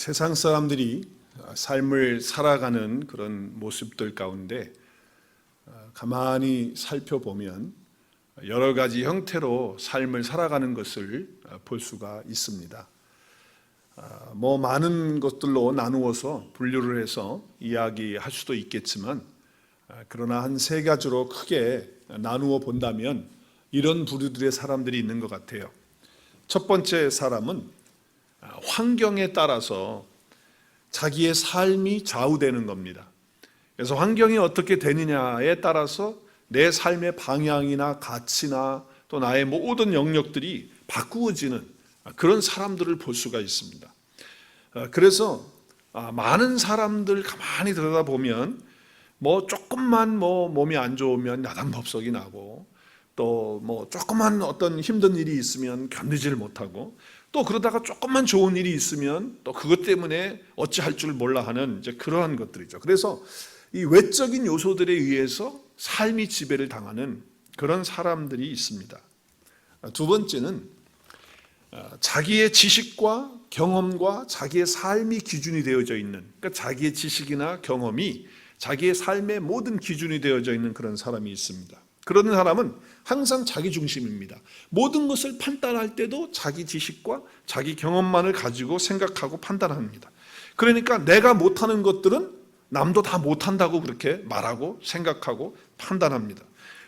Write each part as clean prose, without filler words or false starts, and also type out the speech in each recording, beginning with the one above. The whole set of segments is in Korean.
세상 사람들이 삶을 살아가는 그런 모습들 가운데 가만히 살펴보면 여러 가지 형태로 삶을 살아가는 것을 볼 수가 있습니다. 많은 것들로 나누어서 분류를 해서 이야기할 수도 있겠지만, 그러나 한 세 가지로 크게 나누어 본다면 이런 부류들의 사람들이 있는 것 같아요. 첫 번째 사람은 환경에 따라서 자기의 삶이 좌우되는 겁니다. 그래서 환경이 어떻게 되느냐에 따라서 내 삶의 방향이나 가치나 또 나의 모든 영역들이 바꾸어지는 그런 사람들을 볼 수가 있습니다. 그래서 많은 사람들 가만히 들여다보면 조금만 몸이 안 좋으면 야단법석이 나고, 또 조금만 어떤 힘든 일이 있으면 견디지를 못하고, 또 그러다가 조금만 좋은 일이 있으면 또 그것 때문에 어찌할 줄 몰라 하는 이제 그러한 것들이죠. 그래서 이 외적인 요소들에 의해서 삶이 지배를 당하는 그런 사람들이 있습니다. 두 번째는 자기의 지식과 경험과 자기의 삶이 기준이 되어져 있는, 그러니까 자기의 지식이나 경험이 자기의 삶의 모든 기준이 되어져 있는 그런 사람이 있습니다. 그런 사람은 항상 자기 중심입니다. 모든 것을 판단할 때도 자기 지식과 자기 경험만을 가지고 생각하고 판단합니다. 그러니까 내가 못하는 것들은 남도 다 못한다고 그렇게 말하고 생각하고 판단합니다.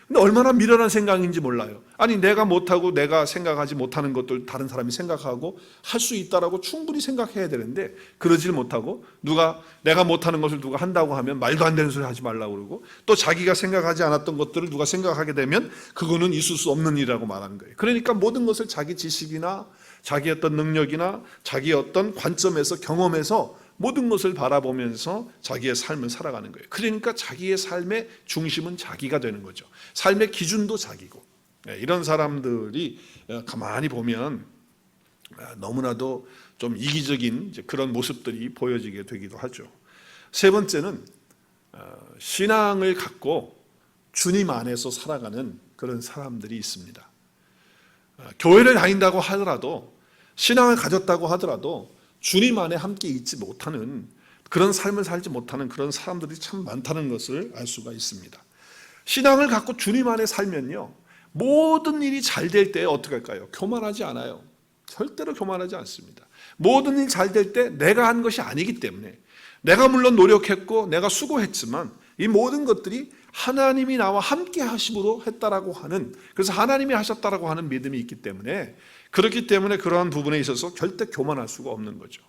근데 얼마나 미련한 생각인지 몰라요. 아니, 내가 못하고 내가 생각하지 못하는 것들 다른 사람이 생각하고 할 수 있다라고 충분히 생각해야 되는데 그러질 못하고, 내가 못하는 것을 누가 한다고 하면 말도 안 되는 소리 하지 말라고 그러고, 또 자기가 생각하지 않았던 것들을 누가 생각하게 되면 그거는 있을 수 없는 일이라고 말하는 거예요. 그러니까 모든 것을 자기 지식이나 자기 어떤 능력이나 자기 어떤 관점에서 경험에서 모든 것을 바라보면서 자기의 삶을 살아가는 거예요. 그러니까 자기의 삶의 중심은 자기가 되는 거죠. 삶의 기준도 자기고. 이런 사람들이 가만히 보면 너무나도 좀 이기적인 그런 모습들이 보여지게 되기도 하죠. 세 번째는 신앙을 갖고 주님 안에서 살아가는 그런 사람들이 있습니다. 교회를 다닌다고 하더라도, 신앙을 가졌다고 하더라도 주님 안에 함께 있지 못하는, 그런 삶을 살지 못하는 그런 사람들이 참 많다는 것을 알 수가 있습니다. 신앙을 갖고 주님 안에 살면요, 모든 일이 잘 될 때 어떻게 할까요? 교만하지 않아요. 절대로 교만하지 않습니다. 모든 일이 잘 될 때 내가 한 것이 아니기 때문에, 내가 물론 노력했고 내가 수고했지만 이 모든 것들이 하나님이 나와 함께 하심으로 했다라고 하는, 그래서 하나님이 하셨다라고 하는 믿음이 있기 때문에, 그렇기 때문에 그러한 부분에 있어서 절대 교만할 수가 없는 거죠.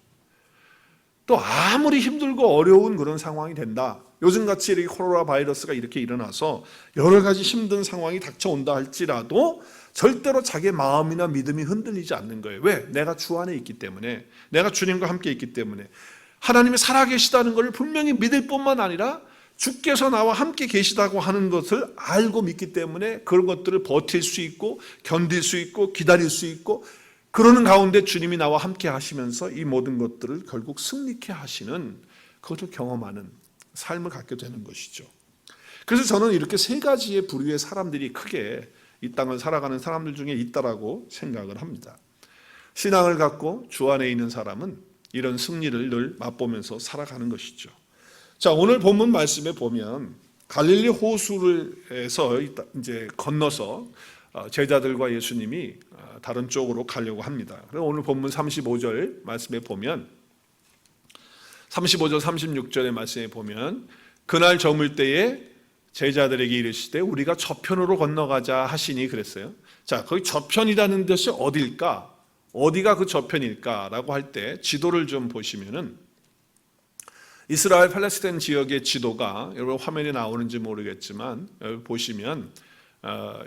또 아무리 힘들고 어려운 그런 상황이 된다, 요즘같이 이렇게 코로나 바이러스가 이렇게 일어나서 여러 가지 힘든 상황이 닥쳐온다 할지라도 절대로 자기의 마음이나 믿음이 흔들리지 않는 거예요. 왜? 내가 주 안에 있기 때문에, 내가 주님과 함께 있기 때문에, 하나님이 살아계시다는 것을 분명히 믿을 뿐만 아니라 주께서 나와 함께 계시다고 하는 것을 알고 믿기 때문에 그런 것들을 버틸 수 있고 견딜 수 있고 기다릴 수 있고, 그러는 가운데 주님이 나와 함께 하시면서 이 모든 것들을 결국 승리케 하시는, 그것을 경험하는 삶을 갖게 되는 것이죠. 그래서 저는 이렇게 세 가지의 부류의 사람들이 크게 이 땅을 살아가는 사람들 중에 있다라고 생각을 합니다. 신앙을 갖고 주 안에 있는 사람은 이런 승리를 늘 맛보면서 살아가는 것이죠. 자, 오늘 본문 말씀에 보면 갈릴리 호수에서 이제 건너서 제자들과 예수님이 다른 쪽으로 가려고 합니다. 그래서 오늘 본문 35절 말씀에 보면, 35절 36절의 말씀에 보면, 그날 저물 때에 제자들에게 이르시되 우리가 저편으로 건너가자 하시니 그랬어요. 자, 거기 저편이라는 것이 어딜까? 어디가 그 저편일까라고 할 때 지도를 좀 보시면은, 이스라엘 팔레스타인 지역의 지도가 여러분 화면에 나오는지 모르겠지만 여기 보시면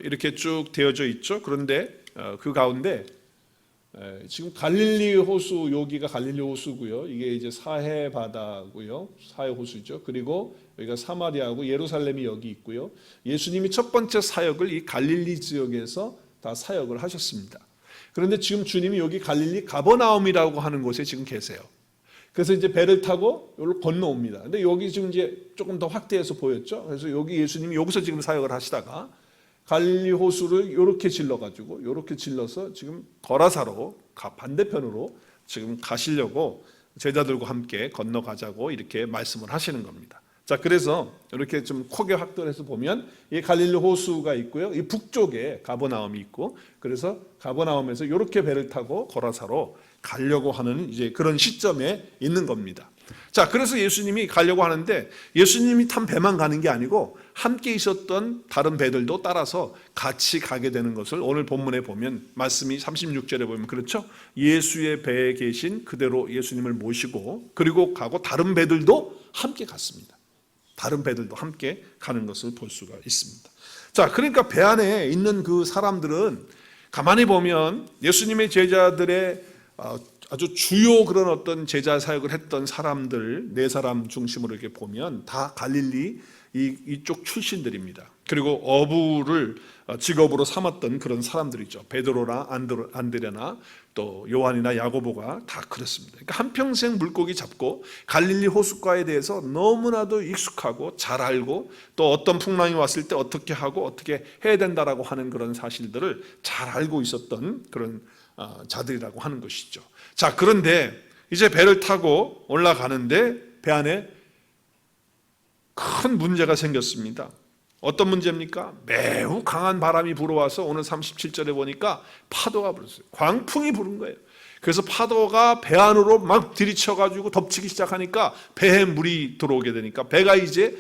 이렇게 쭉 되어져 있죠. 그런데 그 가운데 지금 갈릴리 호수, 여기가 갈릴리 호수고요. 이게 이제 사해 바다고요. 사해 호수죠. 그리고 여기가 사마리아고 예루살렘이 여기 있고요. 예수님이 첫 번째 사역을 이 갈릴리 지역에서 다 사역을 하셨습니다. 그런데 지금 주님이 여기 갈릴리 가버나움이라고 하는 곳에 지금 계세요. 그래서 이제 배를 타고 여기로 건너옵니다. 근데 여기 지금 이제 조금 더 확대해서 보였죠. 그래서 여기 예수님이 여기서 지금 사역을 하시다가 갈릴리 호수를 이렇게 질러가지고, 이렇게 질러서 지금 거라사로 반대편으로 지금 가시려고 제자들과 함께 건너가자고 이렇게 말씀을 하시는 겁니다. 자, 그래서 이렇게 좀 크게 확대해서 보면 이 갈릴리 호수가 있고요. 이 북쪽에 가버나움이 있고, 그래서 가버나움에서 이렇게 배를 타고 거라사로 가려고 하는 이제 그런 시점에 있는 겁니다. 자, 그래서 예수님이 가려고 하는데 예수님이 탄 배만 가는 게 아니고 함께 있었던 다른 배들도 따라서 같이 가게 되는 것을 오늘 본문에 보면 말씀이 36절에 보면 그렇죠. 예수의 배에 계신 그대로 예수님을 모시고 그리고 가고 다른 배들도 함께 갔습니다. 다른 배들도 함께 가는 것을 볼 수가 있습니다. 자, 그러니까 배 안에 있는 그 사람들은 가만히 보면 예수님의 제자들의 아주 주요 그런 어떤 제자 사역을 했던 사람들 네 사람 중심으로 이렇게 보면 다 갈릴리 이쪽 출신들입니다. 그리고 어부를 직업으로 삼았던 그런 사람들이죠. 베드로나 안드레나 또 요한이나 야고보가 다 그렇습니다. 그러니까 한평생 물고기 잡고 갈릴리 호숫가에 대해서 너무나도 익숙하고 잘 알고 또 어떤 풍랑이 왔을 때 어떻게 하고 어떻게 해야 된다라고 하는 그런 사실들을 잘 알고 있었던 그런 자들이라고 하는 것이죠. 자, 그런데 이제 배를 타고 올라가는데 배 안에 큰 문제가 생겼습니다. 어떤 문제입니까? 매우 강한 바람이 불어와서 오늘 37절에 보니까 파도가 불었어요. 광풍이 부른 거예요. 그래서 파도가 배 안으로 막 들이쳐가지고 덮치기 시작하니까 배에 물이 들어오게 되니까 배가 이제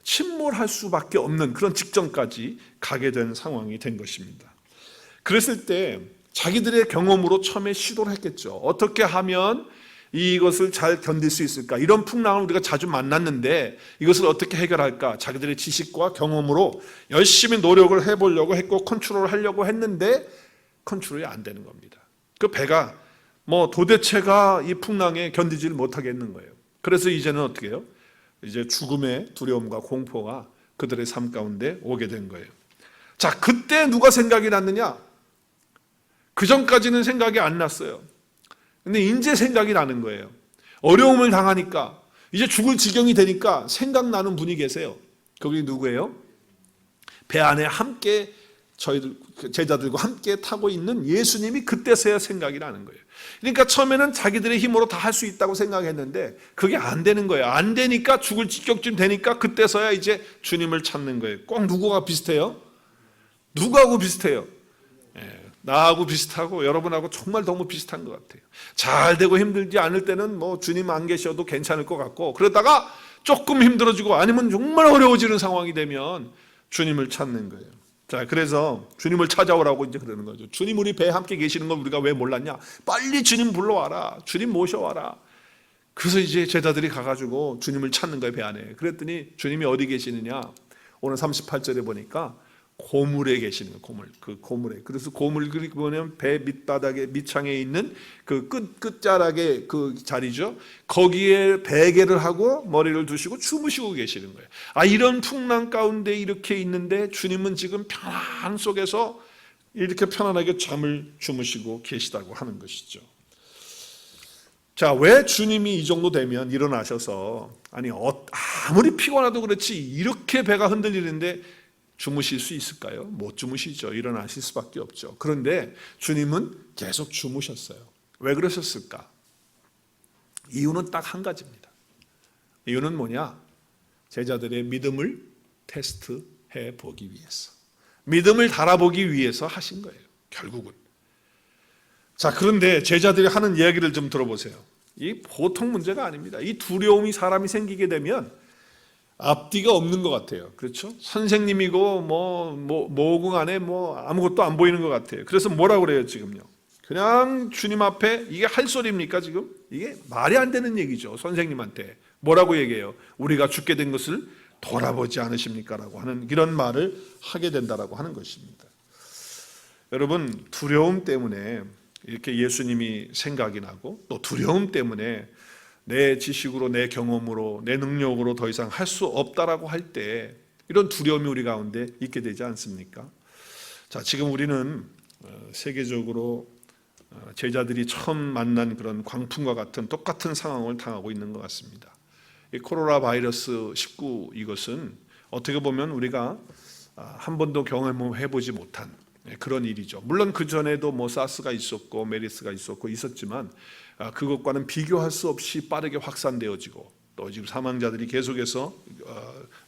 침몰할 수밖에 없는 그런 직전까지 가게 된 상황이 된 것입니다. 그랬을 때 자기들의 경험으로 처음에 시도를 했겠죠. 어떻게 하면 이것을 잘 견딜 수 있을까? 이런 풍랑을 우리가 자주 만났는데 이것을 어떻게 해결할까? 자기들의 지식과 경험으로 열심히 노력을 해보려고 했고 컨트롤을 하려고 했는데 컨트롤이 안 되는 겁니다. 그 배가 도대체가 이 풍랑에 견디지를 못하겠는 거예요. 그래서 이제는 어떻게 해요? 이제 죽음의 두려움과 공포가 그들의 삶 가운데 오게 된 거예요. 자, 그때 누가 생각이 났느냐? 그 전까지는 생각이 안 났어요. 근데 이제 생각이 나는 거예요. 어려움을 당하니까 이제 죽을 지경이 되니까 생각나는 분이 계세요. 그분이 누구예요? 배 안에 함께 저희들 제자들과 함께 타고 있는 예수님이 그때서야 생각이 나는 거예요. 그러니까 처음에는 자기들의 힘으로 다 할 수 있다고 생각했는데 그게 안 되는 거예요. 안 되니까 죽을 직격쯤 되니까 그때서야 이제 주님을 찾는 거예요. 꼭 누구가 비슷해요? 누구하고 비슷해요? 나하고 비슷하고 여러분하고 정말 너무 비슷한 것 같아요. 잘 되고 힘들지 않을 때는 주님 안 계셔도 괜찮을 것 같고 그러다가 조금 힘들어지고 아니면 정말 어려워지는 상황이 되면 주님을 찾는 거예요. 자, 그래서 주님을 찾아오라고 이제 그러는 거죠. 주님 우리 배에 함께 계시는 걸 우리가 왜 몰랐냐? 빨리 주님 불러와라. 주님 모셔와라. 그래서 이제 제자들이 가가지고 주님을 찾는 거예요, 배 안에. 그랬더니 주님이 어디 계시느냐? 오늘 38절에 보니까 고물에 계시는 거예요. 고물. 그 고물에. 그래서 고물 그리고 보면 배 밑바닥에 밑창에 있는 그 끝자락의 그 자리죠. 거기에 베개를 하고 머리를 두시고 주무시고 계시는 거예요. 이런 풍랑 가운데 이렇게 있는데 주님은 지금 평안 속에서 이렇게 편안하게 잠을 주무시고 계시다고 하는 것이죠. 자, 왜 주님이 이 정도 되면 일어나셔서 아무리 피곤해도 그렇지 이렇게 배가 흔들리는데 주무실 수 있을까요? 못 주무시죠. 일어나실 수밖에 없죠. 그런데 주님은 계속 주무셨어요. 왜 그러셨을까? 이유는 딱 한 가지입니다. 이유는 뭐냐? 제자들의 믿음을 테스트해 보기 위해서. 믿음을 달아보기 위해서 하신 거예요. 결국은. 자, 그런데 제자들이 하는 이야기를 좀 들어보세요. 이 보통 문제가 아닙니다. 이 두려움이 사람이 생기게 되면 앞뒤가 없는 것 같아요. 그렇죠? 선생님이고 뭐고 간에 아무것도 안 보이는 것 같아요. 그래서 뭐라고 그래요 지금요? 그냥 주님 앞에 이게 할 소리입니까 지금? 이게 말이 안 되는 얘기죠. 선생님한테 뭐라고 얘기해요? 우리가 죽게 된 것을 돌아보지 않으십니까? 라고 하는 이런 말을 하게 된다라고 하는 것입니다. 여러분, 두려움 때문에 이렇게 예수님이 생각이 나고 또 두려움 때문에 내 지식으로 내 경험으로 내 능력으로 더 이상 할 수 없다라고 할 때 이런 두려움이 우리 가운데 있게 되지 않습니까? 자, 지금 우리는 세계적으로 제자들이 처음 만난 그런 광풍과 같은 똑같은 상황을 당하고 있는 것 같습니다. 이 코로나 바이러스 19 이것은 어떻게 보면 우리가 한 번도 경험해 보지 못한 그런 일이죠. 물론 그 전에도 사스가 있었고 메리스가 있었고 있었지만 그것과는 비교할 수 없이 빠르게 확산되어지고 또 지금 사망자들이 계속해서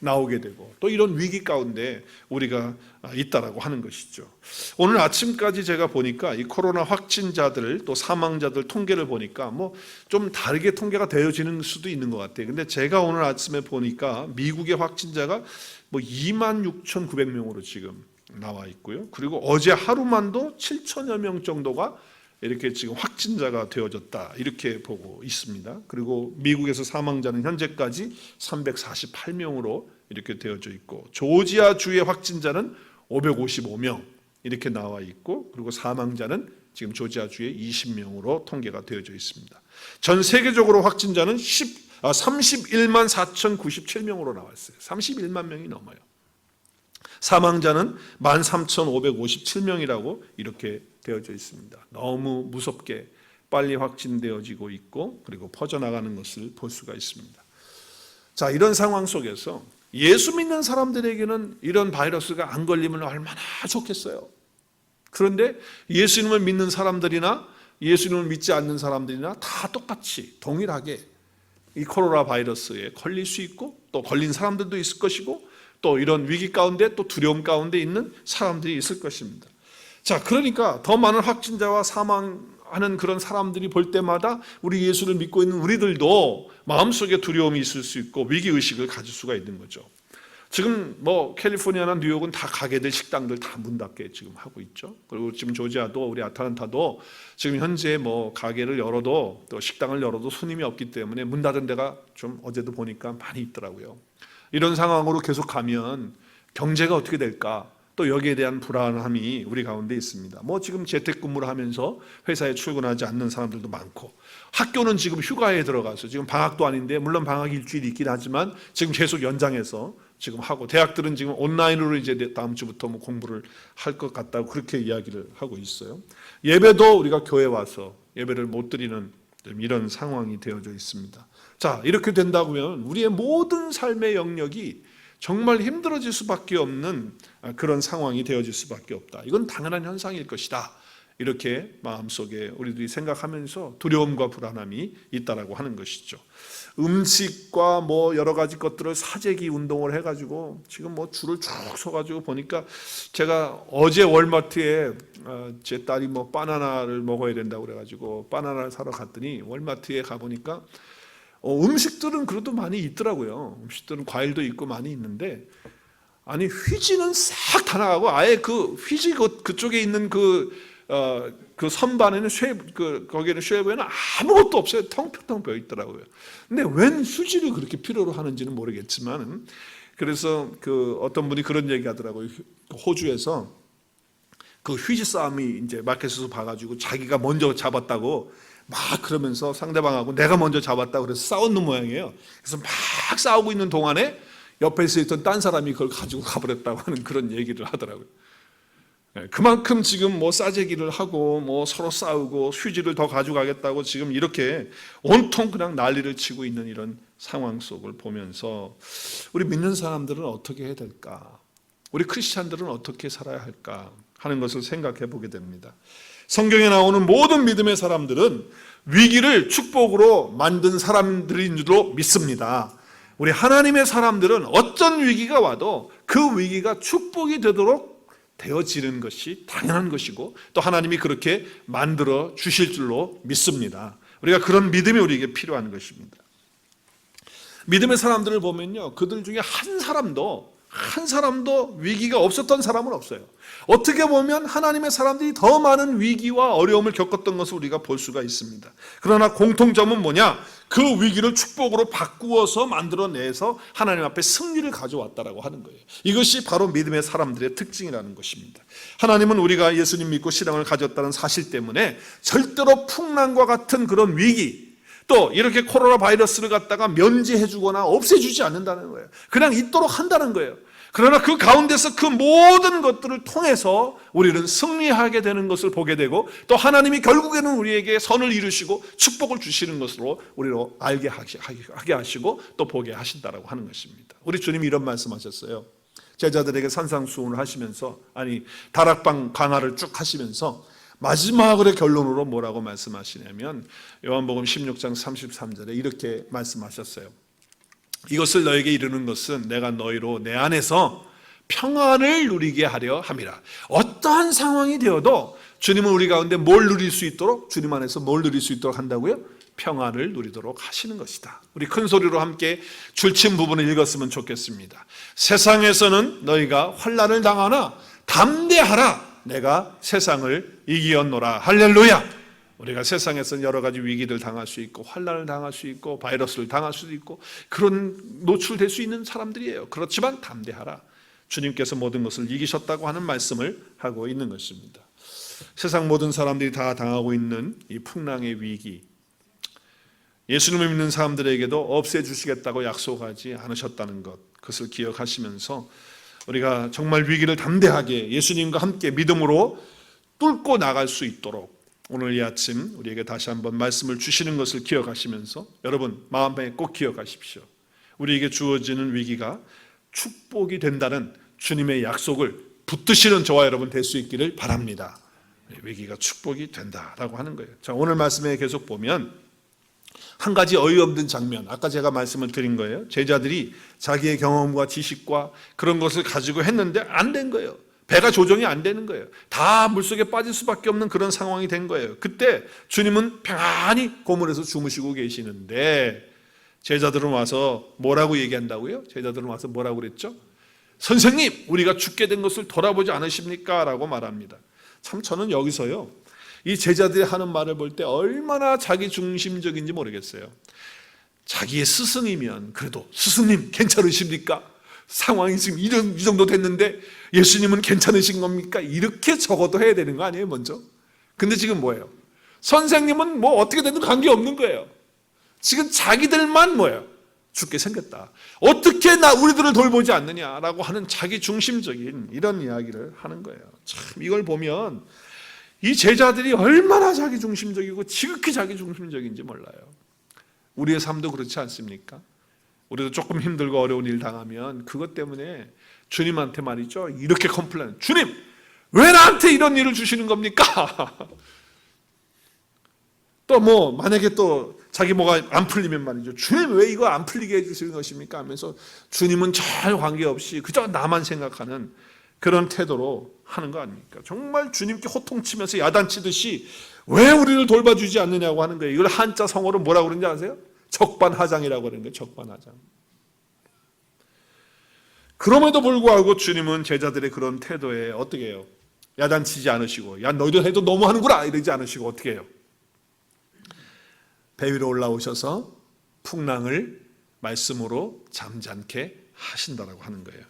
나오게 되고 또 이런 위기 가운데 우리가 있다라고 하는 것이죠. 오늘 아침까지 제가 보니까 이 코로나 확진자들 또 사망자들 통계를 보니까 뭐 좀 다르게 통계가 되어지는 수도 있는 것 같아요. 근데 제가 오늘 아침에 보니까 미국의 확진자가 뭐 26,900명으로 지금 나와 있고요. 그리고 어제 하루만도 7천여 명 정도가 이렇게 지금 확진자가 되어졌다 이렇게 보고 있습니다. 그리고 미국에서 사망자는 현재까지 348명으로 이렇게 되어져 있고 조지아 주의 확진자는 555명 이렇게 나와 있고 그리고 사망자는 지금 조지아 주에 20명으로 통계가 되어져 있습니다. 전 세계적으로 확진자는 31만 4,097명으로 나왔어요. 31만 명이 넘어요. 사망자는 13,557명이라고 이렇게 되어져 있습니다. 너무 무섭게 빨리 확진되어지고 있고 그리고 퍼져나가는 것을 볼 수가 있습니다. 자, 이런 상황 속에서 예수 믿는 사람들에게는 이런 바이러스가 안 걸리면 얼마나 좋겠어요. 그런데 예수님을 믿는 사람들이나 예수님을 믿지 않는 사람들이나 다 똑같이 동일하게 이 코로나 바이러스에 걸릴 수 있고 또 걸린 사람들도 있을 것이고 또 이런 위기 가운데 또 두려움 가운데 있는 사람들이 있을 것입니다. 자, 그러니까 더 많은 확진자와 사망하는 그런 사람들이 볼 때마다 우리 예수를 믿고 있는 우리들도 마음속에 두려움이 있을 수 있고 위기의식을 가질 수가 있는 거죠. 지금 뭐 캘리포니아나 뉴욕은 다 가게들, 식당들 다 문 닫게 지금 하고 있죠. 그리고 지금 조지아도 우리 아틀란타도 지금 현재 뭐 가게를 열어도 또 식당을 열어도 손님이 없기 때문에 문 닫은 데가 좀 어제도 보니까 많이 있더라고요. 이런 상황으로 계속 가면 경제가 어떻게 될까? 또 여기에 대한 불안함이 우리 가운데 있습니다. 뭐 지금 재택근무를 하면서 회사에 출근하지 않는 사람들도 많고 학교는 지금 휴가에 들어가서 지금 방학도 아닌데 물론 방학 일주일이 있긴 하지만 지금 계속 연장해서 지금 하고 대학들은 지금 온라인으로 이제 다음 주부터 뭐 공부를 할 것 같다고 그렇게 이야기를 하고 있어요. 예배도 우리가 교회 와서 예배를 못 드리는 이런 상황이 되어져 있습니다. 자, 이렇게 된다면 우리의 모든 삶의 영역이 정말 힘들어질 수밖에 없는 그런 상황이 되어질 수밖에 없다. 이건 당연한 현상일 것이다. 이렇게 마음속에 우리들이 생각하면서 두려움과 불안함이 있다라고 하는 것이죠. 음식과 뭐 여러 가지 것들을 사재기 운동을 해가지고 지금 뭐 줄을 쭉 서가지고 보니까 제가 어제 월마트에 제 딸이 뭐 바나나를 먹어야 된다고 그래가지고 바나나를 사러 갔더니 월마트에 가보니까 음식들은 그래도 많이 있더라고요. 음식들은 과일도 있고 많이 있는데 아니 휘지는 싹 다 나가고 아예 그 휘지 그쪽에 있는 그 선반에는 거기에는 쉐브에는 아무것도 없어요. 텅텅 비어 있더라고요. 근데 웬 휴지를 그렇게 필요로 하는지는 모르겠지만 그래서 그 어떤 분이 그런 얘기하더라고요. 호주에서 그 휴지 싸움이 이제 마켓에서 봐가지고 자기가 먼저 잡았다고 막 그러면서 상대방하고 내가 먼저 잡았다고 그래서 싸우는 모양이에요. 그래서 막 싸우고 있는 동안에 옆에 있던 딴 사람이 그걸 가지고 가버렸다고 하는 그런 얘기를 하더라고요. 그만큼 지금 뭐 싸제기를 하고 뭐 서로 싸우고 휴지를 더 가져가겠다고 지금 이렇게 온통 그냥 난리를 치고 있는 이런 상황 속을 보면서 우리 믿는 사람들은 어떻게 해야 될까? 우리 크리스찬들은 어떻게 살아야 할까? 하는 것을 생각해 보게 됩니다. 성경에 나오는 모든 믿음의 사람들은 위기를 축복으로 만든 사람들인 줄로 믿습니다. 우리 하나님의 사람들은 어떤 위기가 와도 그 위기가 축복이 되도록 되어지는 것이 당연한 것이고 또 하나님이 그렇게 만들어 주실 줄로 믿습니다. 우리가 그런 믿음이 우리에게 필요한 것입니다. 믿음의 사람들을 보면요, 그들 중에 한 사람도 위기가 없었던 사람은 없어요. 어떻게 보면 하나님의 사람들이 더 많은 위기와 어려움을 겪었던 것을 우리가 볼 수가 있습니다. 그러나 공통점은 뭐냐? 그 위기를 축복으로 바꾸어서 만들어내서 하나님 앞에 승리를 가져왔다라고 하는 거예요. 이것이 바로 믿음의 사람들의 특징이라는 것입니다. 하나님은 우리가 예수님 믿고 신앙을 가졌다는 사실 때문에 절대로 풍랑과 같은 그런 위기, 또 이렇게 코로나 바이러스를 갖다가 면제해 주거나 없애주지 않는다는 거예요. 그냥 있도록 한다는 거예요. 그러나 그 가운데서 그 모든 것들을 통해서 우리는 승리하게 되는 것을 보게 되고 또 하나님이 결국에는 우리에게 선을 이루시고 축복을 주시는 것으로 우리로 알게 하게 하시고 또 보게 하신다라고 하는 것입니다. 우리 주님이 이런 말씀하셨어요. 제자들에게 산상수훈을 하시면서 다락방 강화를 쭉 하시면서 마지막으로 결론으로 뭐라고 말씀하시냐면 요한복음 16장 33절에 이렇게 말씀하셨어요. 이것을 너에게 이르는 것은 내가 너희로 내 안에서 평안을 누리게 하려 함이라. 어떠한 상황이 되어도 주님은 우리 가운데 뭘 누릴 수 있도록, 주님 안에서 뭘 누릴 수 있도록 한다고요? 평안을 누리도록 하시는 것이다. 우리 큰 소리로 함께 줄친 부분을 읽었으면 좋겠습니다. 세상에서는 너희가 환난을 당하나 담대하라. 내가 세상을 이기었노라. 할렐루야. 우리가 세상에서는 여러 가지 위기를 당할 수 있고 환난을 당할 수 있고 바이러스를 당할 수도 있고 그런 노출될 수 있는 사람들이에요. 그렇지만 담대하라. 주님께서 모든 것을 이기셨다고 하는 말씀을 하고 있는 것입니다. 세상 모든 사람들이 다 당하고 있는 이 풍랑의 위기, 예수님을 믿는 사람들에게도 없애주시겠다고 약속하지 않으셨다는 것, 그것을 기억하시면서 우리가 정말 위기를 담대하게 예수님과 함께 믿음으로 뚫고 나갈 수 있도록 오늘 이 아침 우리에게 다시 한번 말씀을 주시는 것을 기억하시면서 여러분 마음에 꼭 기억하십시오. 우리에게 주어지는 위기가 축복이 된다는 주님의 약속을 붙드시는 저와 여러분 될 수 있기를 바랍니다. 위기가 축복이 된다라고 하는 거예요. 자, 오늘 말씀에 계속 보면 한 가지 어이없는 장면, 아까 제가 말씀을 드린 거예요. 제자들이 자기의 경험과 지식과 그런 것을 가지고 했는데 안 된 거예요. 배가 조정이 안 되는 거예요. 다 물속에 빠질 수밖에 없는 그런 상황이 된 거예요. 그때 주님은 평안히 고문에서 주무시고 계시는데 제자들은 와서 뭐라고 얘기한다고요? 제자들은 와서 뭐라고 그랬죠? 선생님, 우리가 죽게 된 것을 돌아보지 않으십니까? 라고 말합니다. 참 저는 여기서요, 이 제자들이 하는 말을 볼 때 얼마나 자기 중심적인지 모르겠어요. 자기의 스승이면 그래도 스승님 괜찮으십니까? 상황이 지금 이 정도 됐는데 예수님은 괜찮으신 겁니까? 이렇게 적어도 해야 되는 거 아니에요, 먼저? 근데 지금 뭐예요? 선생님은 뭐 어떻게 되든 관계없는 거예요. 지금 자기들만 뭐예요? 죽게 생겼다. 어떻게 우리들을 돌보지 않느냐라고 하는 자기 중심적인 이런 이야기를 하는 거예요. 참 이걸 보면 이 제자들이 얼마나 자기 중심적이고 지극히 자기 중심적인지 몰라요. 우리의 삶도 그렇지 않습니까? 우리도 조금 힘들고 어려운 일 당하면 그것 때문에 주님한테 말이죠, 이렇게 컴플레인, 주님 왜 나한테 이런 일을 주시는 겁니까? 또 뭐 만약에 또 자기 뭐가 안 풀리면 말이죠, 주님 왜 이거 안 풀리게 해주시는 것입니까? 하면서 주님은 전혀 관계없이 그저 나만 생각하는 그런 태도로 하는 거 아닙니까? 정말 주님께 호통치면서 야단치듯이 왜 우리를 돌봐주지 않느냐고 하는 거예요. 이걸 한자 성어로 뭐라고 그러는지 아세요? 적반하장이라고 그러는 거예요. 적반하장. 그럼에도 불구하고 주님은 제자들의 그런 태도에 어떻게 해요? 야단치지 않으시고 야 너희들 해도 너무하는구나 이러지 않으시고 어떻게 해요? 배 위로 올라오셔서 풍랑을 말씀으로 잠잠케 하신다라고 하는 거예요.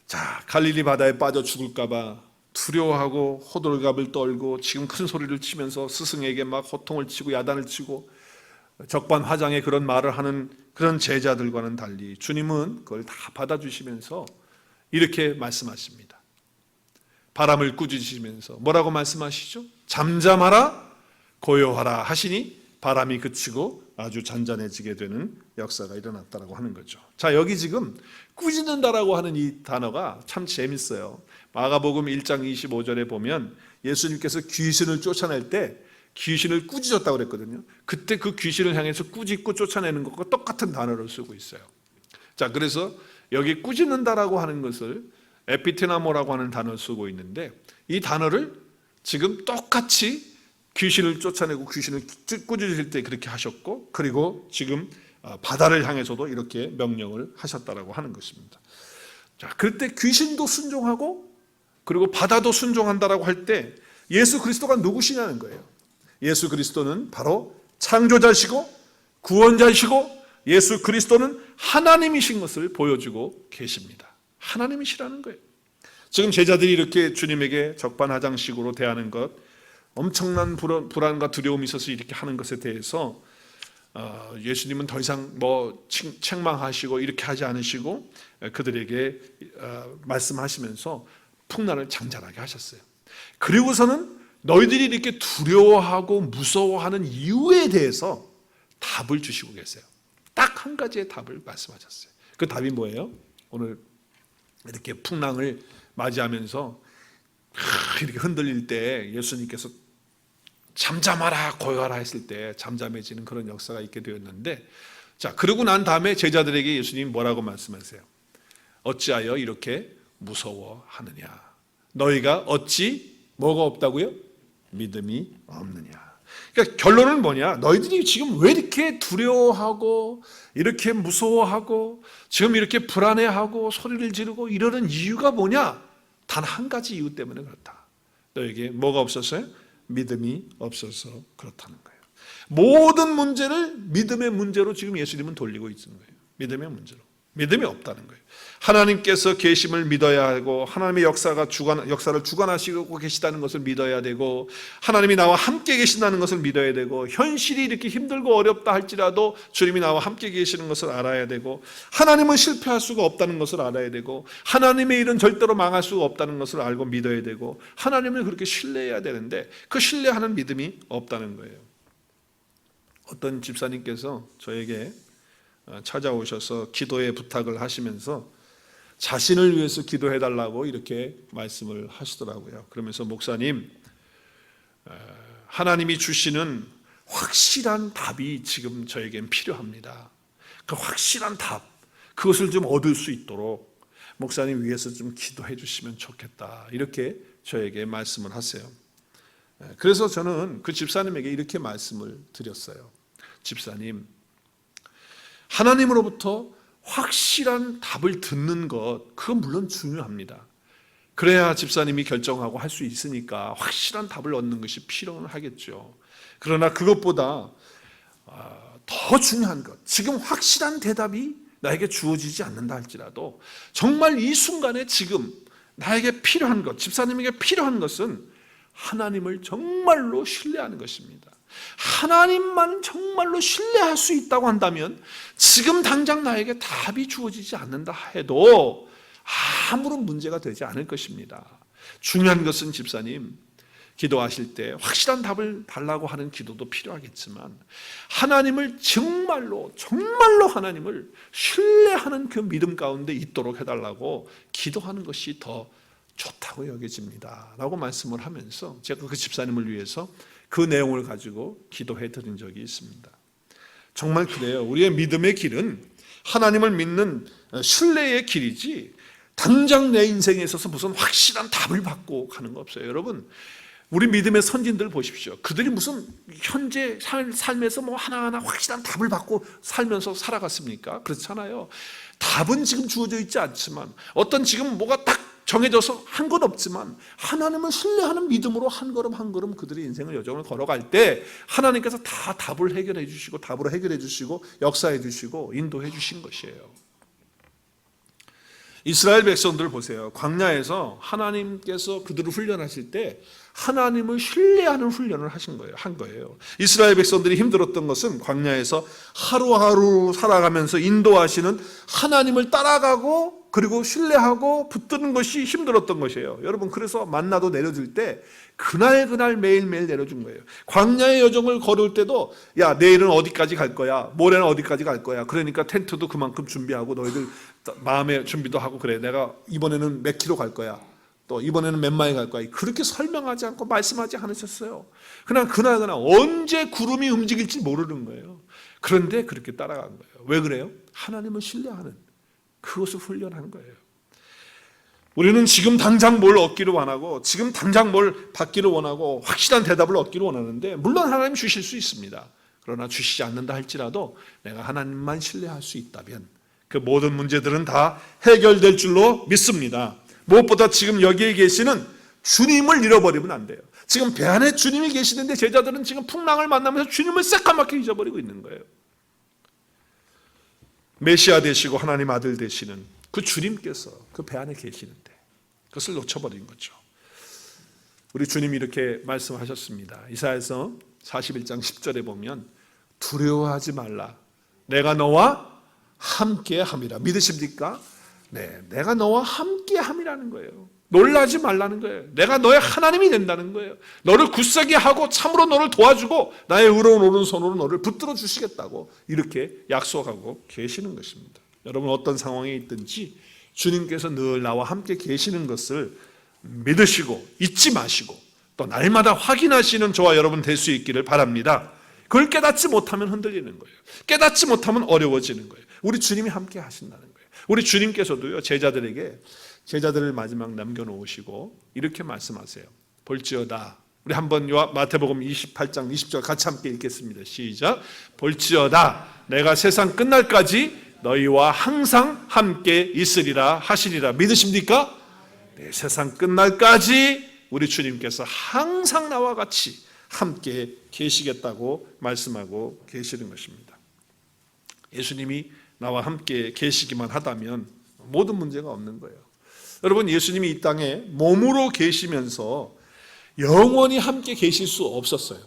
자, 갈릴리 바다에 빠져 죽을까 봐 두려워하고 호들갑을 떨고 지금 큰 소리를 치면서 스승에게 막 호통을 치고 야단을 치고 적반하장의 그런 말을 하는 그런 제자들과는 달리 주님은 그걸 다 받아주시면서 이렇게 말씀하십니다. 바람을 꾸짖으시면서 뭐라고 말씀하시죠? 잠잠하라 고요하라 하시니 바람이 그치고 아주 잔잔해지게 되는 역사가 일어났다라고 하는 거죠. 자, 여기 지금 꾸짖는다라고 하는 이 단어가 참 재밌어요. 마가복음 1장 25절에 보면 예수님께서 귀신을 쫓아낼 때 귀신을 꾸짖었다고 그랬거든요. 그때 그 귀신을 향해서 꾸짖고 쫓아내는 것과 똑같은 단어를 쓰고 있어요. 자, 그래서 여기 꾸짖는다라고 하는 것을 에피테나모라고 하는 단어를 쓰고 있는데 이 단어를 지금 똑같이 귀신을 쫓아내고 귀신을 꾸짖을 때 그렇게 하셨고 그리고 지금 바다를 향해서도 이렇게 명령을 하셨다라고 하는 것입니다. 자, 그때 귀신도 순종하고 그리고 바다도 순종한다라고 할 때 예수 그리스도가 누구시냐는 거예요. 예수 그리스도는 바로 창조자시고 구원자시고 예수 그리스도는 하나님이신 것을 보여주고 계십니다. 하나님이시라는 거예요. 지금 제자들이 이렇게 주님에게 적반하장식으로 대하는 것, 엄청난 불안과 두려움이 있어서 이렇게 하는 것에 대해서 예수님은 더 이상 뭐 책망하시고 이렇게 하지 않으시고 그들에게 말씀하시면서 풍랑을 잠잠하게 하셨어요. 그리고서는 너희들이 이렇게 두려워하고 무서워하는 이유에 대해서 답을 주시고 계세요. 딱 한 가지의 답을 말씀하셨어요. 그 답이 뭐예요? 오늘 이렇게 풍랑을 맞이하면서 이렇게 흔들릴 때 예수님께서 잠잠하라 고요하라 했을 때 잠잠해지는 그런 역사가 있게 되었는데, 자, 그러고 난 다음에 제자들에게 예수님이 뭐라고 말씀하세요? 어찌하여 이렇게 무서워하느냐? 너희가 어찌 뭐가 없다고요? 믿음이 없느냐? 그러니까 결론은 뭐냐? 너희들이 지금 왜 이렇게 두려워하고 이렇게 무서워하고 지금 이렇게 불안해하고 소리를 지르고 이러는 이유가 뭐냐? 단 한 가지 이유 때문에 그렇다. 너에게 뭐가 없었어요? 믿음이 없어서 그렇다는 거예요. 모든 문제를 믿음의 문제로 지금 예수님은 돌리고 있는 거예요. 믿음의 문제로. 믿음이 없다는 거예요. 하나님께서 계심을 믿어야 하고 하나님의 역사를 주관하시고 계시다는 것을 믿어야 되고 하나님이 나와 함께 계신다는 것을 믿어야 되고 현실이 이렇게 힘들고 어렵다 할지라도 주님이 나와 함께 계시는 것을 알아야 되고 하나님은 실패할 수가 없다는 것을 알아야 되고 하나님의 일은 절대로 망할 수가 없다는 것을 알고 믿어야 되고 하나님을 그렇게 신뢰해야 되는데 그 신뢰하는 믿음이 없다는 거예요. 어떤 집사님께서 저에게 찾아오셔서 기도의 부탁을 하시면서 자신을 위해서 기도해달라고 이렇게 말씀을 하시더라고요. 그러면서 목사님, 하나님이 주시는 확실한 답이 지금 저에겐 필요합니다. 그 확실한 답, 그것을 좀 얻을 수 있도록 목사님 위해서 좀 기도해 주시면 좋겠다, 이렇게 저에게 말씀을 하세요. 그래서 저는 그 집사님에게 이렇게 말씀을 드렸어요. 집사님, 하나님으로부터 확실한 답을 듣는 것, 그건 물론 중요합니다. 그래야 집사님이 결정하고 할 수 있으니까 확실한 답을 얻는 것이 필요는 하겠죠. 그러나 그것보다 더 중요한 것, 지금 확실한 대답이 나에게 주어지지 않는다 할지라도 정말 이 순간에 지금 나에게 필요한 것, 집사님에게 필요한 것은 하나님을 정말로 신뢰하는 것입니다. 하나님만 정말로 신뢰할 수 있다고 한다면 지금 당장 나에게 답이 주어지지 않는다 해도 아무런 문제가 되지 않을 것입니다. 중요한 것은 집사님, 기도하실 때 확실한 답을 달라고 하는 기도도 필요하겠지만 하나님을 정말로 하나님을 신뢰하는 그 믿음 가운데 있도록 해달라고 기도하는 것이 더 좋다고 여겨집니다 라고 말씀을 하면서 제가 그 집사님을 위해서 그 내용을 가지고 기도해 드린 적이 있습니다. 정말 그래요. 우리의 믿음의 길은 하나님을 믿는 신뢰의 길이지 당장 내 인생에 있어서 무슨 확실한 답을 받고 가는 거 없어요. 여러분, 우리 믿음의 선진들 보십시오. 그들이 무슨 현재 삶에서 뭐 하나하나 확실한 답을 받고 살면서 살아갔습니까? 그렇잖아요. 답은 지금 주어져 있지 않지만 어떤 지금 뭐가 딱 정해져서 한 것 없지만 하나님을 신뢰하는 믿음으로 한 걸음 한 걸음 그들의 인생을 여정을 걸어갈 때 하나님께서 다 답을 해결해 주시고 답으로 해결해 주시고 역사해 주시고 인도해 주신 것이에요. 이스라엘 백성들 보세요. 광야에서 하나님께서 그들을 훈련하실 때 하나님을 신뢰하는 훈련을 한 거예요. 이스라엘 백성들이 힘들었던 것은 광야에서 하루하루 살아가면서 인도하시는 하나님을 따라가고 그리고 신뢰하고 붙드는 것이 힘들었던 것이에요. 여러분, 그래서 만나도 내려줄 때 그날 매일매일 내려준 거예요. 광야의 여정을 걸을 때도 야, 내일은 어디까지 갈 거야, 모레는 어디까지 갈 거야, 그러니까 텐트도 그만큼 준비하고 너희들 마음의 준비도 하고 그래, 내가 이번에는 몇 킬로 갈 거야, 또 이번에는 몇 마일 갈 거야, 그렇게 설명하지 않고 말씀하지 않으셨어요. 그날 언제 구름이 움직일지 모르는 거예요. 그런데 그렇게 따라간 거예요. 왜 그래요? 하나님을 신뢰하는 그것을 훈련하는 거예요. 우리는 지금 당장 뭘 얻기를 원하고 지금 당장 뭘 받기를 원하고 확실한 대답을 얻기를 원하는데 물론 하나님 주실 수 있습니다. 그러나 주시지 않는다 할지라도 내가 하나님만 신뢰할 수 있다면 그 모든 문제들은 다 해결될 줄로 믿습니다. 무엇보다 지금 여기에 계시는 주님을 잃어버리면 안 돼요. 지금 배 안에 주님이 계시는데 제자들은 지금 풍랑을 만나면서 주님을 새까맣게 잊어버리고 있는 거예요. 메시아 되시고 하나님 아들 되시는 그 주님께서 그 배 안에 계시는데 그것을 놓쳐버린 거죠. 우리 주님이 이렇게 말씀하셨습니다. 이사야서 41장 10절에 보면 두려워하지 말라, 내가 너와 함께 함이라. 믿으십니까? 네, 내가 너와 함께 함이라는 거예요. 놀라지 말라는 거예요. 내가 너의 하나님이 된다는 거예요. 너를 굳세게 하고 참으로 너를 도와주고 나의 의로운 오른손으로 너를 붙들어 주시겠다고 이렇게 약속하고 계시는 것입니다. 여러분, 어떤 상황에 있든지 주님께서 늘 나와 함께 계시는 것을 믿으시고 잊지 마시고 또 날마다 확인하시는 저와 여러분 될 수 있기를 바랍니다. 그걸 깨닫지 못하면 흔들리는 거예요. 깨닫지 못하면 어려워지는 거예요. 우리 주님이 함께 하신다는 거예요. 우리 주님께서도요, 제자들을 마지막 남겨놓으시고 이렇게 말씀하세요. 볼지어다. 우리 한번 마태복음 28장 20절 같이 함께 읽겠습니다. 시작. 볼지어다 내가 세상 끝날까지 너희와 항상 함께 있으리라 하시리라. 믿으십니까? 네, 세상 끝날까지 우리 주님께서 항상 나와 같이 함께 계시겠다고 말씀하고 계시는 것입니다. 예수님이 나와 함께 계시기만 하다면 모든 문제가 없는 거예요. 여러분, 예수님이 이 땅에 몸으로 계시면서 영원히 함께 계실 수 없었어요.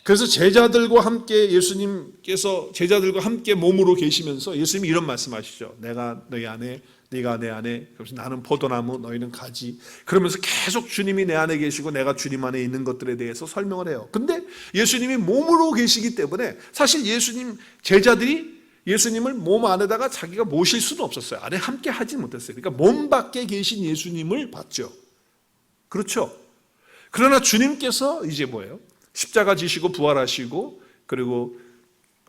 그래서 제자들과 함께 예수님께서 제자들과 함께 몸으로 계시면서 예수님이 이런 말씀하시죠. 내가 너희 안에, 네가 내 안에, 그래서 나는 포도나무, 너희는 가지. 그러면서 계속 주님이 내 안에 계시고 내가 주님 안에 있는 것들에 대해서 설명을 해요. 근데 예수님이 몸으로 계시기 때문에 사실 제자들이 예수님을 몸 안에다가 자기가 모실 수는 없었어요. 안에 함께 하지 못했어요. 그러니까 몸 밖에 계신 예수님을 봤죠. 그렇죠? 그러나 주님께서 이제 뭐예요? 십자가 지시고 부활하시고 그리고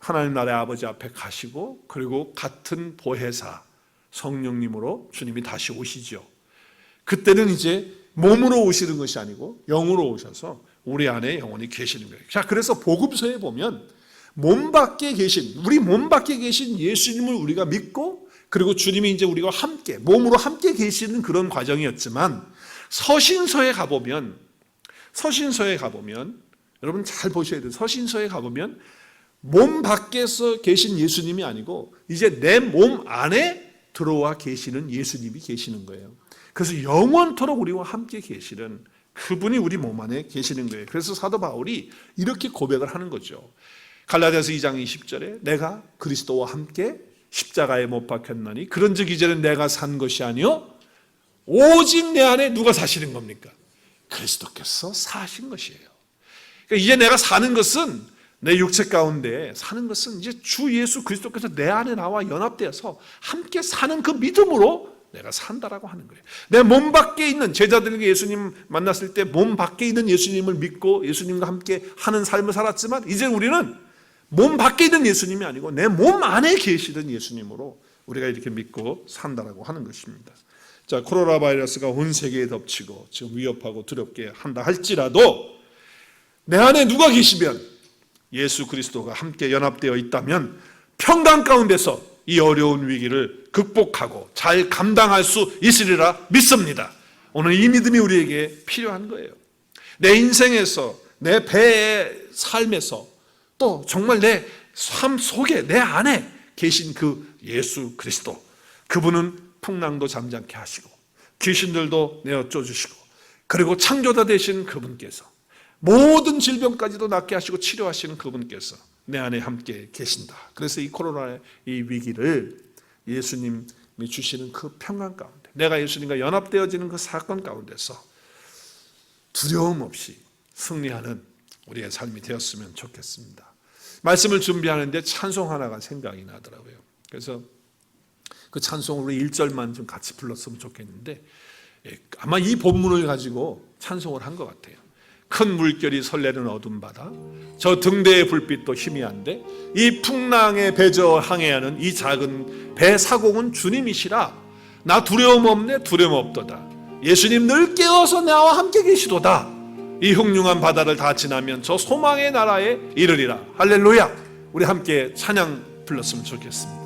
하나님 나라의 아버지 앞에 가시고 그리고 같은 보혜사 성령님으로 주님이 다시 오시죠. 그때는 이제 몸으로 오시는 것이 아니고 영으로 오셔서 우리 안에 영원히 계시는 거예요. 자, 그래서 복음서에 보면 우리 몸 밖에 계신 예수님을 우리가 믿고 그리고 주님이 이제 우리가 함께 몸으로 함께 계시는 그런 과정이었지만 서신서에 가보면 여러분 잘 보셔야 돼요. 서신서에 가보면 몸 밖에서 계신 예수님이 아니고 이제 내 몸 안에 들어와 계시는 예수님이 계시는 거예요. 그래서 영원토록 우리와 함께 계시는 그분이 우리 몸 안에 계시는 거예요. 그래서 사도 바울이 이렇게 고백을 하는 거죠. 갈라디아서 2장 20절에 내가 그리스도와 함께 십자가에 못 박혔나니 그런즉 이제는 내가 산 것이 아니요 오직 내 안에 누가 사시는 겁니까? 그리스도께서 사신 것이에요. 그러니까 이제 내가 사는 것은 내 육체 가운데 사는 것은 이제 주 예수 그리스도께서 내 안에 나와 연합되어서 함께 사는 그 믿음으로 내가 산다라고 하는 거예요. 내 몸 밖에 있는 제자들에게 예수님 만났을 때 몸 밖에 있는 예수님을 믿고 예수님과 함께 하는 삶을 살았지만 이제 우리는 몸 밖에 있는 예수님이 아니고 내 몸 안에 계시던 예수님으로 우리가 이렇게 믿고 산다라고 하는 것입니다. 자, 코로나 바이러스가 온 세계에 덮치고 지금 위협하고 두렵게 한다 할지라도 내 안에 누가 계시면 예수 그리스도가 함께 연합되어 있다면 평강 가운데서 이 어려운 위기를 극복하고 잘 감당할 수 있으리라 믿습니다. 오늘 이 믿음이 우리에게 필요한 거예요. 내 인생에서 내 배의 삶에서 또 정말 내 삶 속에 내 안에 계신 그 예수 그리스도 그분은 풍랑도 잠잠케 하시고 귀신들도 내어 쫓으시고 그리고 창조자 되신 그분께서 모든 질병까지도 낫게 하시고 치료하시는 그분께서 내 안에 함께 계신다. 그래서 이 코로나의 이 위기를 예수님이 주시는 그 평강 가운데 내가 예수님과 연합되어지는 그 사건 가운데서 두려움 없이 승리하는 우리의 삶이 되었으면 좋겠습니다. 말씀을 준비하는데 찬송 하나가 생각이 나더라고요. 그래서 그 찬송으로 1절만 좀 같이 불렀으면 좋겠는데 아마 이 본문을 가지고 찬송을 한 것 같아요. 큰 물결이 설레는 어둠 바다 저 등대의 불빛도 희미한데 이 풍랑에 배저 항해하는 이 작은 배 사공은 주님이시라 나 두려움 없네 두려움 없도다 예수님 늘 깨어서 나와 함께 계시도다 이 흉흉한 바다를 다 지나면 저 소망의 나라에 이르리라. 할렐루야. 우리 함께 찬양 불렀으면 좋겠습니다.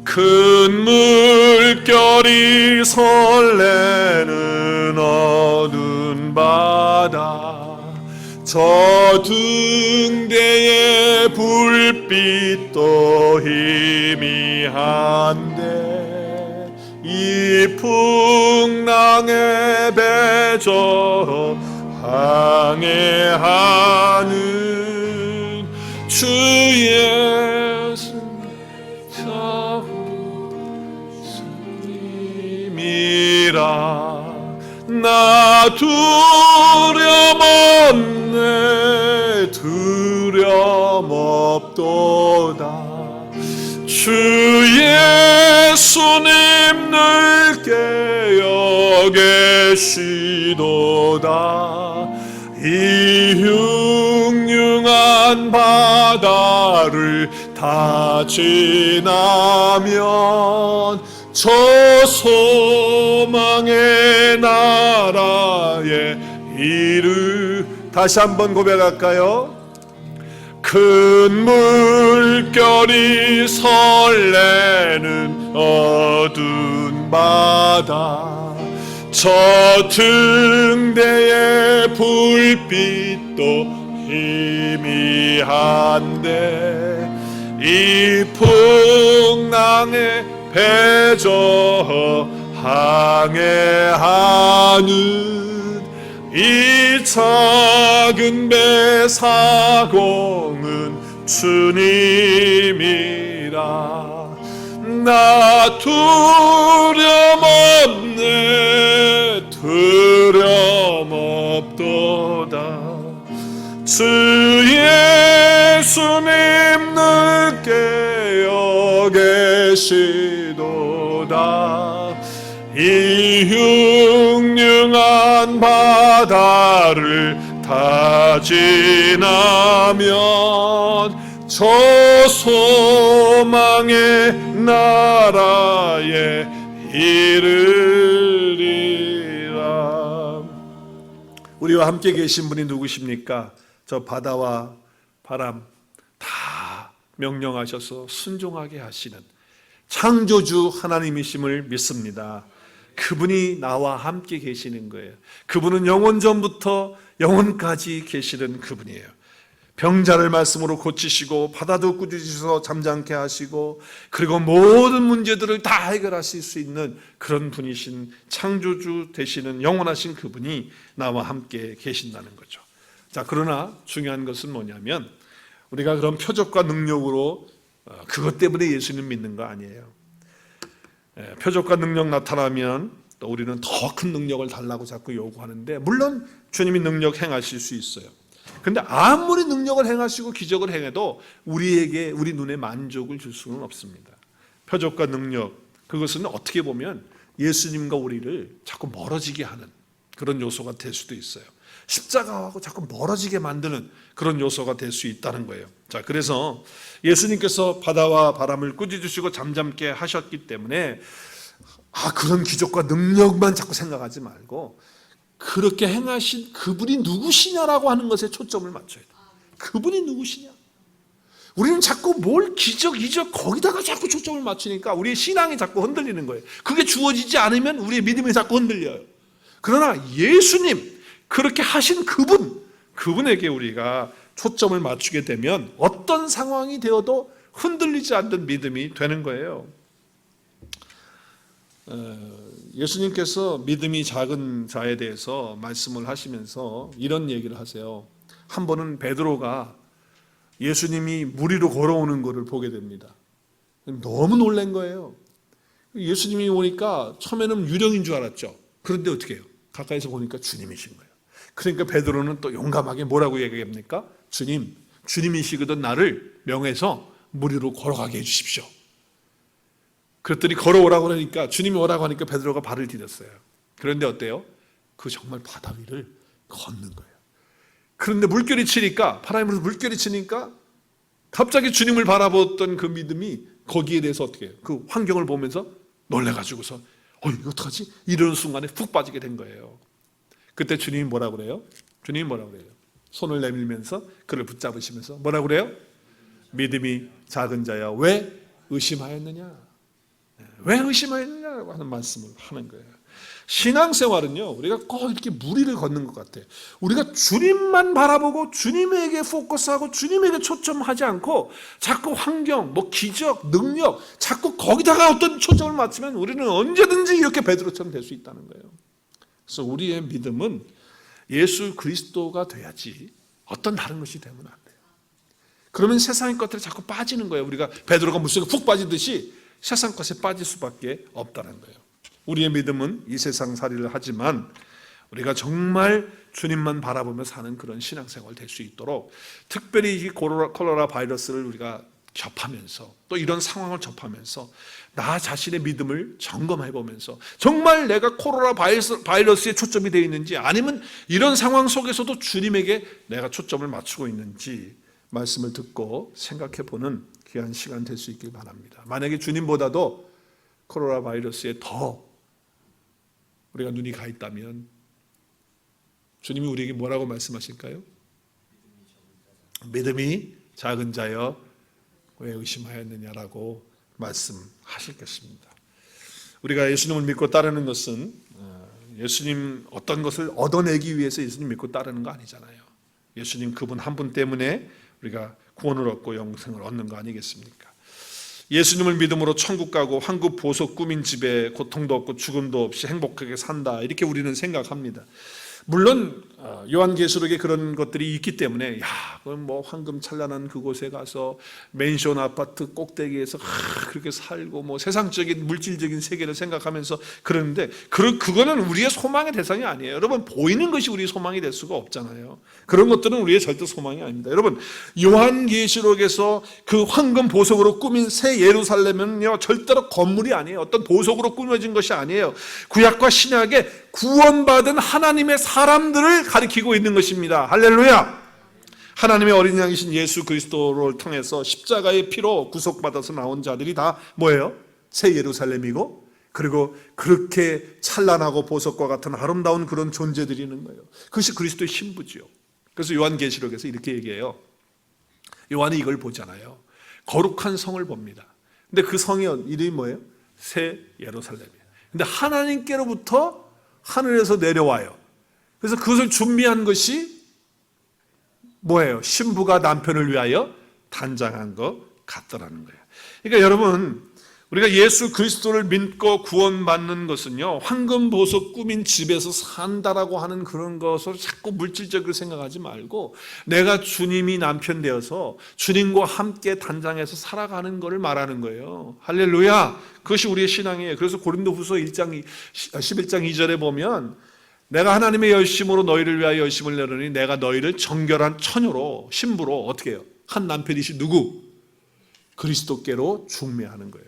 큰 물결이 설레는 어두운 바다 저 등대의 불빛도 희미한데 이 풍랑에 배저 항해하는 주 예수 주님이라 나 두려움 없네 두려움 없도다 주 주 예수님 늘 깨어 계시도다. 이 흉흉한 바다를 다 지나면 저 소망의 나라에 다시 한번 고백할까요? 큰 물결이 설레는 어두운 바다, 저 등대의 불빛도 희미한데 이 풍랑에 배저 항해하는 이 작은 배 사공은 주님이라. 나 두려움 없네, 두려움 없도다. 주 예수님 늘 깨어 계시도다. 이 흉흉한 바다를 다 지나면 저 소망의 나라에 이르리라. 우리와 함께 계신 분이 누구십니까? 저 바다와 바람 다 명령하셔서 순종하게 하시는 창조주 하나님이심을 믿습니다. 그분이 나와 함께 계시는 거예요. 그분은 영원 전부터 영원까지 계시는 그분이에요. 병자를 말씀으로 고치시고 바다도 꾸짖으셔서 잠잠케 하시고 그리고 모든 문제들을 다 해결하실 수 있는 그런 분이신 창조주 되시는 영원하신 그분이 나와 함께 계신다는 거죠. 자, 그러나 중요한 것은 뭐냐면 우리가 그런 표적과 능력으로 그것 때문에 예수님 믿는 거 아니에요. 표적과 능력 나타나면 또 우리는 더 큰 능력을 달라고 자꾸 요구하는데, 물론 주님이 능력 행하실 수 있어요. 그런데 아무리 능력을 행하시고 기적을 행해도 우리 눈에 만족을 줄 수는 없습니다. 표적과 능력, 그것은 어떻게 보면 예수님과 우리를 자꾸 멀어지게 하는 그런 요소가 될 수도 있어요. 십자가하고 자꾸 멀어지게 만드는 그런 요소가 될 수 있다는 거예요. 자, 그래서 예수님께서 바다와 바람을 꾸짖으시고 잠잠게 하셨기 때문에 그런 기적과 능력만 자꾸 생각하지 말고 그렇게 행하신 그분이 누구시냐라고 하는 것에 초점을 맞춰야 돼요. 그분이 누구시냐? 우리는 자꾸 뭘 기적, 이적 거기다가 자꾸 초점을 맞추니까 우리의 신앙이 자꾸 흔들리는 거예요. 그게 주어지지 않으면 우리의 믿음이 자꾸 흔들려요. 그러나 예수님, 그렇게 하신 그분에게 우리가 초점을 맞추게 되면 어떤 상황이 되어도 흔들리지 않는 믿음이 되는 거예요. 예수님께서 믿음이 작은 자에 대해서 말씀을 하시면서 이런 얘기를 하세요. 한 번은 베드로가 예수님이 물 위로 걸어오는 것을 보게 됩니다. 너무 놀란 거예요. 예수님이 오니까 처음에는 유령인 줄 알았죠. 그런데 어떻게 해요? 가까이서 보니까 주님이신 거예요. 그러니까 베드로는 또 용감하게 뭐라고 얘기합니까? 주님, 주님이시거든 나를 명해서 물 위로 걸어가게 해주십시오. 그랬더니 걸어오라고 하니까, 주님이 오라고 하니까 베드로가 발을 디뎠어요. 그런데 어때요? 그 정말 바다 위를 걷는 거예요. 그런데 물결이 치니까, 바람으로 물결이 치니까 갑자기 주님을 바라보던 그 믿음이 거기에 대해서 어떻게 해요? 그 환경을 보면서 놀래가지고서 이거 어떡하지? 이러는 순간에 푹 빠지게 된 거예요. 그때 주님이 뭐라고 그래요? 주님이 뭐라고 그래요? 손을 내밀면서 그를 붙잡으시면서 뭐라고 그래요? 믿음이 작은 자야, 왜 의심하였느냐? 왜 의심하였느냐고 하는 말씀을 하는 거예요. 신앙생활은요, 우리가 꼭 이렇게 무리를 걷는 것 같아요. 우리가 주님만 바라보고 주님에게 포커스하고 주님에게 초점하지 않고 자꾸 환경, 기적, 능력 자꾸 거기다가 어떤 초점을 맞추면 우리는 언제든지 이렇게 베드로처럼 될 수 있다는 거예요. 그래서 우리의 믿음은 예수 그리스도가 돼야지 어떤 다른 것이 되면 안 돼요. 그러면 세상의 것들에 자꾸 빠지는 거예요. 우리가 베드로가 물속에 푹 빠지듯이 세상 것에 빠질 수밖에 없다는 거예요. 우리의 믿음은 이 세상 살이를 하지만 우리가 정말 주님만 바라보며 사는 그런 신앙생활 될 수 있도록, 특별히 이 콜레라 바이러스를 우리가 접하면서 또 이런 상황을 접하면서 나 자신의 믿음을 점검해 보면서 정말 내가 코로나 바이러스에 초점이 되어 있는지 아니면 이런 상황 속에서도 주님에게 내가 초점을 맞추고 있는지 말씀을 듣고 생각해 보는 귀한 시간 될 수 있길 바랍니다. 만약에 주님보다도 코로나 바이러스에 더 우리가 눈이 가 있다면 주님이 우리에게 뭐라고 말씀하실까요? 믿음이 작은 자여 왜 의심하였느냐라고 말씀하실 것입니다. 우리가 예수님을 믿고 따르는 것은 예수님 어떤 것을 얻어내기 위해서 예수님 믿고 따르는 거 아니잖아요. 예수님 그분 한 분 때문에 우리가 구원을 얻고 영생을 얻는 거 아니겠습니까? 예수님을 믿음으로 천국 가고 황금 보석 꾸민 집에 고통도 없고 죽음도 없이 행복하게 산다, 이렇게 우리는 생각합니다. 물론 요한계시록에 그런 것들이 있기 때문에 그럼 뭐 황금 찬란한 그곳에 가서 맨션 아파트 꼭대기에서 그렇게 살고 뭐 세상적인 물질적인 세계를 생각하면서 그러는데 그거는 우리의 소망의 대상이 아니에요. 여러분, 보이는 것이 우리의 소망이 될 수가 없잖아요. 그런 것들은 우리의 절대 소망이 아닙니다. 여러분, 요한계시록에서 그 황금 보석으로 꾸민 새 예루살렘은요 절대로 건물이 아니에요. 어떤 보석으로 꾸며진 것이 아니에요. 구약과 신약에 구원받은 하나님의 사람들을 가리키고 있는 것입니다. 할렐루야! 하나님의 어린 양이신 예수 그리스도를 통해서 십자가의 피로 구속받아서 나온 자들이 다 뭐예요? 새 예루살렘이고, 그리고 그렇게 찬란하고 보석과 같은 아름다운 그런 존재들이 있는 거예요. 그것이 그리스도의 신부지요. 그래서 요한계시록에서 이렇게 얘기해요. 요한이 이걸 보잖아요. 거룩한 성을 봅니다. 근데 그 성의 이름이 뭐예요? 새 예루살렘이에요. 근데 하나님께로부터 하늘에서 내려와요. 그래서 그것을 준비한 것이 뭐예요? 신부가 남편을 위하여 단장한 것 같더라는 거예요. 그러니까 여러분, 우리가 예수 그리스도를 믿고 구원받는 것은요 황금 보석 꾸민 집에서 산다라고 하는 그런 것을 자꾸 물질적으로 생각하지 말고 내가 주님이 남편 되어서 주님과 함께 단장해서 살아가는 것을 말하는 거예요. 할렐루야! 그것이 우리의 신앙이에요. 그래서 고린도후서 11장 2절에 보면 내가 하나님의 열심으로 너희를 위하여 열심을 내르니 내가 너희를 정결한 처녀로, 신부로 어떻게 해요? 한 남편이신 누구? 그리스도께로 중매하는 거예요.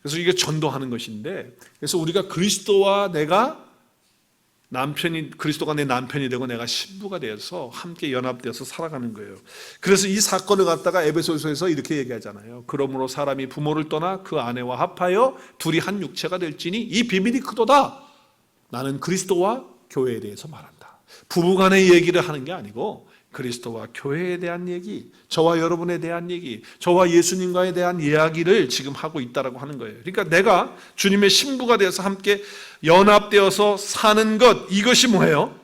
그래서 이게 전도하는 것인데, 그래서 우리가 그리스도와 내가 그리스도가 내 남편이 되고 내가 신부가 되어서 함께 연합되어서 살아가는 거예요. 그래서 이 사건을 갖다가 에베소서에서 이렇게 얘기하잖아요. 그러므로 사람이 부모를 떠나 그 아내와 합하여 둘이 한 육체가 될지니 이 비밀이 크도다. 나는 그리스도와 교회에 대해서 말한다. 부부간의 얘기를 하는 게 아니고 그리스도와 교회에 대한 얘기, 저와 여러분에 대한 얘기, 저와 예수님과에 대한 이야기를 지금 하고 있다라고 하는 거예요. 그러니까 내가 주님의 신부가 되어서 함께 연합되어서 사는 것, 이것이 뭐예요?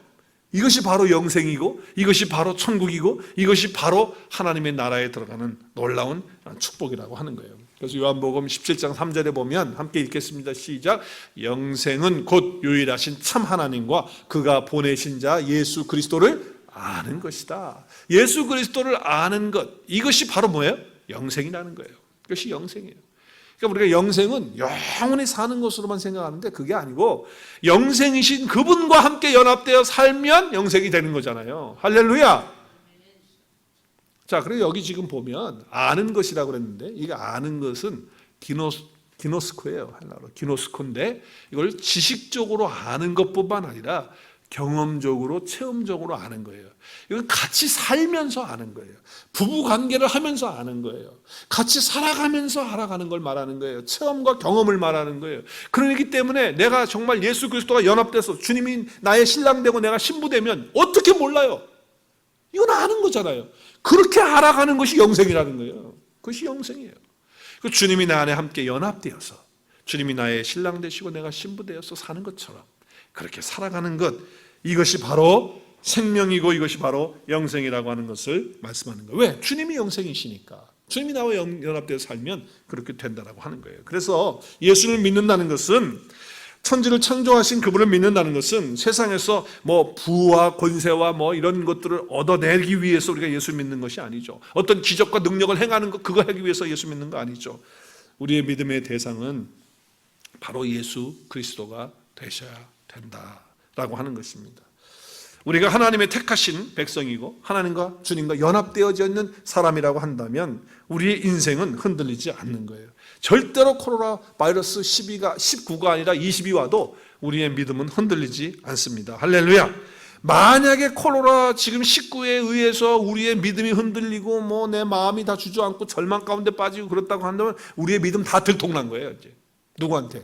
이것이 바로 영생이고, 이것이 바로 천국이고, 이것이 바로 하나님의 나라에 들어가는 놀라운 축복이라고 하는 거예요. 그래서 요한복음 17장 3절에 보면 함께 읽겠습니다. 시작. 영생은 곧 유일하신 참 하나님과 그가 보내신 자 예수 그리스도를 아는 것이다. 예수 그리스도를 아는 것, 이것이 바로 뭐예요? 영생이라는 거예요. 이것이 영생이에요. 그러니까 우리가 영생은 영원히 사는 것으로만 생각하는데 그게 아니고 영생이신 그분과 함께 연합되어 살면 영생이 되는 거잖아요. 할렐루야! 자, 그리고 여기 지금 보면 아는 것이라고 그랬는데 이게 아는 것은 기노스코예요. 헬라로 기노스코인데 이걸 지식적으로 아는 것뿐만 아니라 경험적으로, 체험적으로 아는 거예요. 이건 같이 살면서 아는 거예요. 부부 관계를 하면서 아는 거예요. 같이 살아가면서 알아가는 걸 말하는 거예요. 체험과 경험을 말하는 거예요. 그러기 때문에 내가 정말 예수 그리스도가 연합돼서 주님이 나의 신랑 되고 내가 신부 되면 어떻게 몰라요? 이건 아는 거잖아요. 그렇게 알아가는 것이 영생이라는 거예요. 그것이 영생이에요. 주님이 나 안에 함께 연합되어서 주님이 나의 신랑 되시고 내가 신부 되어서 사는 것처럼 그렇게 살아가는 것, 이것이 바로 생명이고 이것이 바로 영생이라고 하는 것을 말씀하는 거예요. 왜? 주님이 영생이시니까. 주님이 나와 연합되어 살면 그렇게 된다라고 하는 거예요. 그래서 예수를 믿는다는 것은, 천지를 창조하신 그분을 믿는다는 것은 세상에서 뭐 부와 권세와 뭐 이런 것들을 얻어내기 위해서 우리가 예수 믿는 것이 아니죠. 어떤 기적과 능력을 행하는 것, 그거 하기 위해서 예수 믿는 거 아니죠. 우리의 믿음의 대상은 바로 예수 그리스도가 되셔야 된다라고 하는 것입니다. 우리가 하나님의 택하신 백성이고 하나님과 주님과 연합되어져 있는 사람이라고 한다면 우리의 인생은 흔들리지 않는 거예요. 절대로 코로나 바이러스 19가 아니라 20이 와도 우리의 믿음은 흔들리지 않습니다. 할렐루야. 만약에 코로나 지금 19에 의해서 우리의 믿음이 흔들리고 뭐 내 마음이 다 주저앉고 절망 가운데 빠지고 그렇다고 한다면 우리의 믿음 다 들통난 거예요. 이제 누구한테?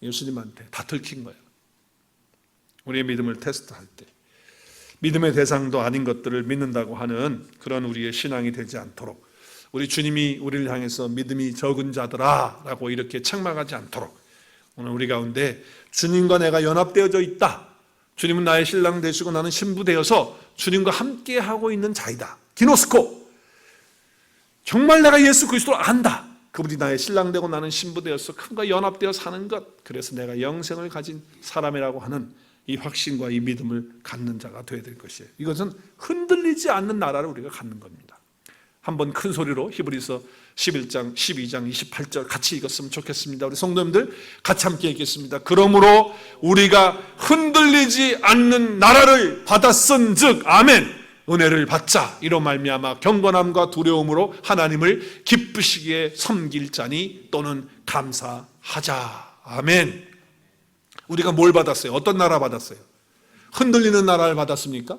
예수님한테 다 들킨 거예요. 우리의 믿음을 테스트할 때 믿음의 대상도 아닌 것들을 믿는다고 하는 그런 우리의 신앙이 되지 않도록, 우리 주님이 우리를 향해서 믿음이 적은 자들아 라고 이렇게 책망하지 않도록 오늘 우리 가운데 주님과 내가 연합되어져 있다, 주님은 나의 신랑 되시고 나는 신부 되어서 주님과 함께 하고 있는 자이다, 기노스코, 정말 내가 예수 그리스도를 안다, 그분이 나의 신랑 되고 나는 신부 되어서 그분과 연합되어 사는 것, 그래서 내가 영생을 가진 사람이라고 하는 이 확신과 이 믿음을 갖는 자가 되어야 될 것이에요. 이것은 흔들리지 않는 나라를 우리가 갖는 겁니다. 한번 큰 소리로 히브리서 11장, 12장, 28절 같이 읽었으면 좋겠습니다. 우리 성도님들 같이 함께 읽겠습니다. 그러므로 우리가 흔들리지 않는 나라를 받았은즉 아멘, 은혜를 받자. 이로 말미암아 경건함과 두려움으로 하나님을 기쁘시기에 섬길 자니 또는 감사하자. 아멘. 우리가 뭘 받았어요? 어떤 나라 받았어요? 흔들리는 나라를 받았습니까?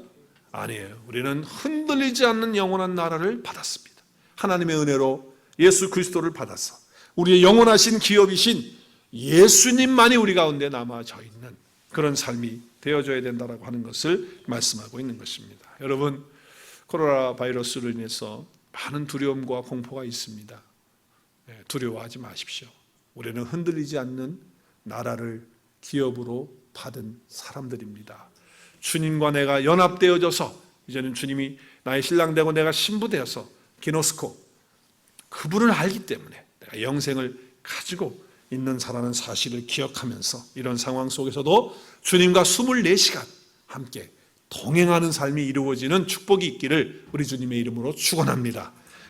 아니에요. 우리는 흔들리지 않는 영원한 나라를 받았습니다. 하나님의 은혜로 예수 그리스도를 받아서 우리의 영원하신 기업이신 예수님만이 우리 가운데 남아져 있는 그런 삶이 되어져야 된다고 하는 것을 말씀하고 있는 것입니다. 여러분, 코로나 바이러스로 인해서 많은 두려움과 공포가 있습니다. 두려워하지 마십시오. 우리는 흔들리지 않는 나라를 기업으로 받은 사람들입니다. 주님과 내가 연합되어져서 이제는 주님이 나의 신랑 되고 내가 신부 되어서 기노스코, 그분을 알기 때문에 내가 영생을 가지고 있는 사람은 사실을 기억하면서 이런 상황 속에서도 주님과 24시간 함께 동행하는 삶이 이루어지는 축복이 있기를 우리 주님의 이름으로 축원합니다.